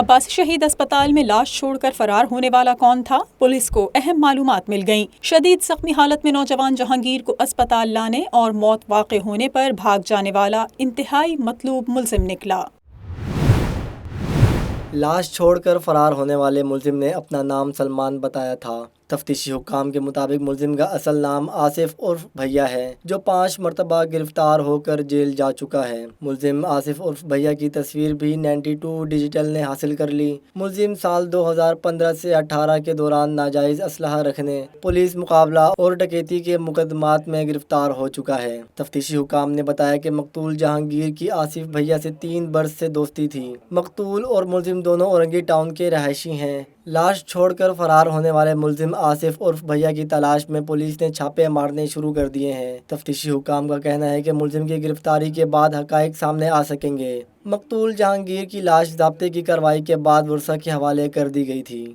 अब्बासी शहीद अस्पताल में लाश छोड़कर फरार होने वाला कौन था? पुलिस को अहम मालूमात मिल गईं। शदीद जख्मी हालत में नौजवान जहांगीर को अस्पताल लाने और मौत वाक़े होने पर भाग जाने वाला इंतहाई मतलूब मुल्जिम निकला। लाश छोड़कर फरार होने वाले मुल्जिम ने अपना नाम सलमान बताया था। तफ्तीशी हुक्काम के मुताबिक मुल्जिम का असल नाम आसिफ उर्फ भैया है, जो 5 मरतबा गिरफ्तार होकर जेल जा चुका है। मुल्जिम आसिफ उर्फ भैया की तस्वीर भी 92 डिजिटल ने हासिल कर ली। मुल्जिम साल 2015 से 18 के दौरान नाजायज़ असलहा रखने, पुलिस मुकाबला और डकैती के मुकदमात में गिरफ्तार हो चुका है। तफ्तीशी हुक्काम ने बताया कि मकतूल जहांगीर की आसिफ भैया से 3 बरस से दोस्ती थी। मकतूल और मुल्जिम दोनों औरंगी टाउन के रहायशी हैं। लाश छोड़कर फरार होने वाले मुल्जिम आसिफ उर्फ भैया की तलाश में पुलिस ने छापे मारने शुरू कर दिए हैं। तफ्तीशी हुक्काम का कहना है कि मुल्जिम की गिरफ्तारी के बाद हक़ाइक़ सामने आ सकेंगे। मकतूल जहांगीर की लाश ज़ब्ते की कार्रवाई के बाद वर्षा के हवाले कर दी गई थी।